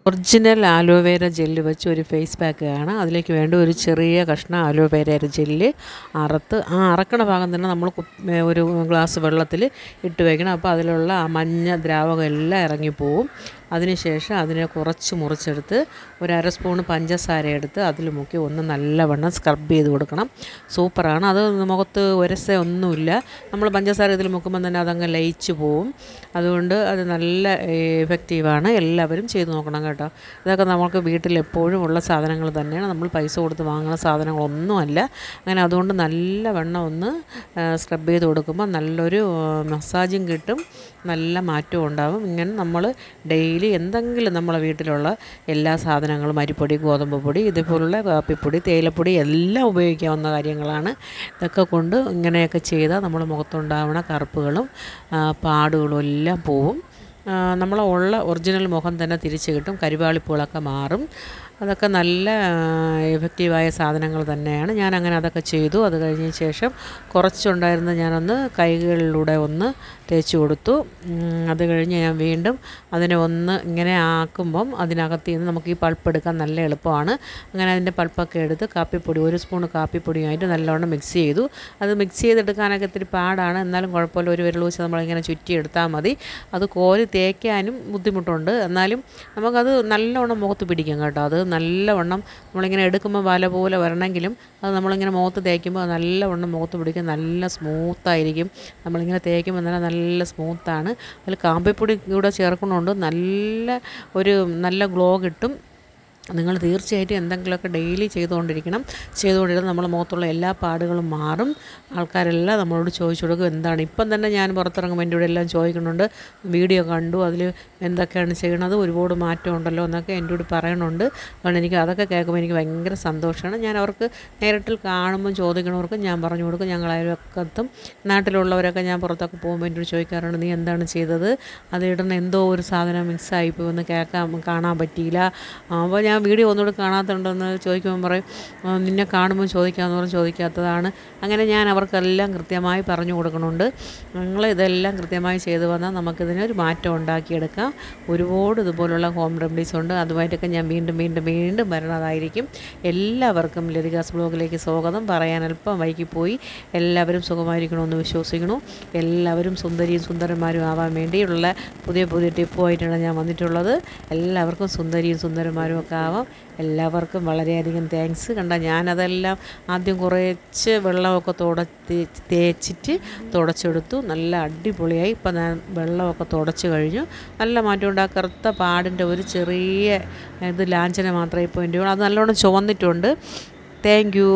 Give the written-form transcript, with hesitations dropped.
Original aloe vera gel വെച്ച് ഒരു face pack ആണ്. അതിലേക്ക് വേണ്ട ഒരു ചെറിയ കഷ്ണം ആലോവേര ജെല്ല് അറക്കണ ഭാഗം തന്നെ നമ്മൾ ഒരു ഗ്ലാസ് വെള്ളത്തിൽ ഇട്ട് വയ്ക്കണം. അപ്പോൾ അതിലുള്ള ആ മഞ്ഞ ദ്രാവകം എല്ലാം ഇറങ്ങിപ്പോവും. അതിനുശേഷം അതിനെ കുറച്ച് മുറിച്ചെടുത്ത് ഒരു അര സ്പൂണ് പഞ്ചസാര എടുത്ത് അതിൽ മുക്കി ഒന്ന് നല്ലവണ്ണം സ്ക്രബ് ചെയ്ത് കൊടുക്കണം. സൂപ്പറാണ്. അത് മുഖത്ത് ഒരസ ഒന്നുമില്ല. നമ്മൾ പഞ്ചസാര ഇതിൽ മുക്കുമ്പോൾ തന്നെ അതങ്ങ് ലയിച്ച് പോവും. അതുകൊണ്ട് അത് നല്ല എഫക്റ്റീവാണ്. എല്ലാവരും ചെയ്ത് നോക്കണം കേട്ടോ. ഇതൊക്കെ നമുക്ക് വീട്ടിൽ എപ്പോഴും ഉള്ള സാധനങ്ങൾ തന്നെയാണ്. നമ്മൾ പൈസ കൊടുത്ത് വാങ്ങുന്ന സാധനങ്ങളൊന്നുമല്ല. അങ്ങനെ അതുകൊണ്ട് നല്ലവണ്ണം ഒന്ന് സ്ക്രബ് ചെയ്ത് കൊടുക്കുമ്പോൾ നല്ലൊരു മസാജും കിട്ടും, നല്ല മാറ്റവും ഉണ്ടാകും. ഇങ്ങനെ നമ്മൾ ഡെയിലി എന്തെങ്കിലും നമ്മളെ വീട്ടിലുള്ള എല്ലാ സാധനങ്ങളും അരിപ്പൊടി, ഗോതമ്പ് പൊടി, ഇതുപോലുള്ള കാപ്പിപ്പൊടി, തേയിലപ്പൊടി എല്ലാം ഉപയോഗിക്കാവുന്ന കാര്യങ്ങളാണ്. ഇതൊക്കെ കൊണ്ട് ഇങ്ങനെയൊക്കെ ചെയ്താൽ നമ്മുടെ മുഖത്തുണ്ടാവുന്ന കറുപ്പുകളും പാടുകളും എല്ലാം പോവും. ഉള്ള ഒറിജിനൽ മുഖം തന്നെ തിരിച്ച് കിട്ടും. കരിവാളിപ്പുകളൊക്കെ മാറും. അതൊക്കെ നല്ല എഫക്റ്റീവായ സാധനങ്ങൾ തന്നെയാണ്. ഞാനങ്ങനെ അതൊക്കെ ചെയ്തു. അത് കഴിഞ്ഞ ശേഷം കുറച്ചുണ്ടായിരുന്ന ഞാനൊന്ന് കൈകളിലൂടെ ഒന്ന് തേച്ച് കൊടുത്തു. അത് കഴിഞ്ഞ് ഞാൻ വീണ്ടും അതിനെ ഒന്ന് ഇങ്ങനെ ആക്കുമ്പം അതിനകത്ത് നിന്ന് നമുക്ക് ഈ പൾപ്പ് എടുക്കാൻ നല്ല എളുപ്പമാണ്. അങ്ങനെ അതിൻ്റെ പൾപ്പൊക്കെ എടുത്ത് കാപ്പിപ്പൊടി, ഒരു സ്പൂൺ കാപ്പിപ്പൊടിയുമായിട്ട് നല്ലവണ്ണം മിക്സ് ചെയ്തു. അത് മിക്സ് ചെയ്തെടുക്കാനൊക്കെ ഇത്തിരി പാടാണ്. എന്നാലും കുഴപ്പമില്ല. ഒരു വിരൽ വെച്ച് നമ്മളിങ്ങനെ ചുറ്റി എടുത്താൽ മതി. അത് കോരി തേക്കാനും ബുദ്ധിമുട്ടുണ്ട്. എന്നാലും നമുക്കത് നല്ലവണ്ണം മുഖത്ത് പിടിക്കും കേട്ടോ. അത് നല്ലവണ്ണം നമ്മളിങ്ങനെ എടുക്കുമ്പോൾ വല പോലെ വരണമെങ്കിലും അത് നമ്മളിങ്ങനെ മുഖത്ത് തേക്കുമ്പോൾ നല്ലവണ്ണം മുഖത്ത് പിടിക്കും. നല്ല സ്മൂത്തായിരിക്കും. നമ്മളിങ്ങനെ തേക്കുമ്പോൾ തന്നെ നല്ല സ്മൂത്താണ്. അതിൽ കാപ്പിപ്പൊടി കൂടെ ചേർക്കണോണ്ട് നല്ല ഗ്ലോ കിട്ടും. നിങ്ങൾ തീർച്ചയായിട്ടും എന്തെങ്കിലുമൊക്കെ ഡെയിലി ചെയ്തുകൊണ്ടിരിക്കണം. നമ്മുടെ മുഖത്തുള്ള എല്ലാ പാടുകളും മാറും. ആൾക്കാരെല്ലാം നമ്മളോട് ചോദിച്ചു കൊടുക്കും എന്താണ്. ഇപ്പം തന്നെ ഞാൻ പുറത്തിറങ്ങുമ്പോൾ എൻ്റെ കൂടെ എല്ലാം ചോദിക്കുന്നുണ്ട്, വീഡിയോ കണ്ടു, അതിൽ എന്തൊക്കെയാണ് ചെയ്യണത്, ഒരുപാട് മാറ്റമുണ്ടല്ലോ എന്നൊക്കെ എൻ്റെ കൂടെ പറയണുണ്ട്. അതുകൊണ്ട് എനിക്ക് അതൊക്കെ കേൾക്കുമ്പോൾ എനിക്ക് ഭയങ്കര സന്തോഷമാണ്. ഞാൻ അവർക്ക് നേരിട്ട് കാണുമ്പോൾ ചോദിക്കണവർക്ക് ഞാൻ പറഞ്ഞു കൊടുക്കും. ഞങ്ങൾ അയൽവക്കത്തും നാട്ടിലുള്ളവരൊക്കെ ഞാൻ പുറത്തൊക്കെ പോകുമ്പോൾ എൻ്റെ കൂടെ ചോദിക്കാറുണ്ട്, നീ എന്താണ് ചെയ്തത്, അതിടണ എന്തോ ഒരു സാധനം മിക്സായിപ്പോയി, ഒന്ന് കാണാൻ പറ്റിയില്ല. അപ്പോൾ ഞാൻ വീഡിയോ ഒന്നുകൂടെ കാണാത്തുണ്ടെന്ന് ചോദിക്കുമ്പോൾ പറയും, നിന്നെ കാണുമ്പോൾ ചോദിക്കാമെന്ന് പറഞ്ഞ് ചോദിക്കാത്തതാണ്. അങ്ങനെ ഞാൻ അവർക്കെല്ലാം കൃത്യമായി പറഞ്ഞു കൊടുക്കണുണ്ട്. നിങ്ങൾ ഇതെല്ലാം കൃത്യമായി ചെയ്തു വന്നാൽ നമുക്കിതിനൊരു മാറ്റം ഉണ്ടാക്കിയെടുക്കാം. ഒരുപാട് ഇതുപോലുള്ള ഹോം റെമഡീസ് ഉണ്ട്. അതുമായിട്ടൊക്കെ ഞാൻ വീണ്ടും വരണതായിരിക്കും. എല്ലാവർക്കും ലതികാസ് ബ്ലോഗിലേക്ക് സ്വാഗതം. പറയാൻ അല്പം വൈകിപ്പോയി. എല്ലാവരും സുഖമായിരിക്കണമെന്ന് വിശ്വസിക്കുന്നു. എല്ലാവരും സുന്ദരിയും സുന്ദരന്മാരും ആവാൻ വേണ്ടിയുള്ള പുതിയ ടിപ്പുമായിട്ടാണ് ഞാൻ വന്നിട്ടുള്ളത്. എല്ലാവർക്കും സുന്ദരിയും സുന്ദരന്മാരും ഒക്കെ ആവാം. എല്ലാവർക്കും വളരെയധികം താങ്ക്സ്. ഞാനതെല്ലാം ആദ്യം കുറച്ച് വെള്ളമൊക്കെ തേച്ചിട്ട് തുടച്ചെടുത്തു. നല്ല അടിപൊളിയായി. ഇപ്പം ഞാൻ വെള്ളമൊക്കെ തുടച്ച് കഴിഞ്ഞു. നല്ല മാറ്റമുണ്ട്. ആ കറുത്ത പാടിൻ്റെ ഒരു ചെറിയ ലാഞ്ചന മാത്രമേ ഇപ്പോൾ എൻ്റെ അത് നല്ലോണം ചുവന്നിട്ടുണ്ട്. Thank you.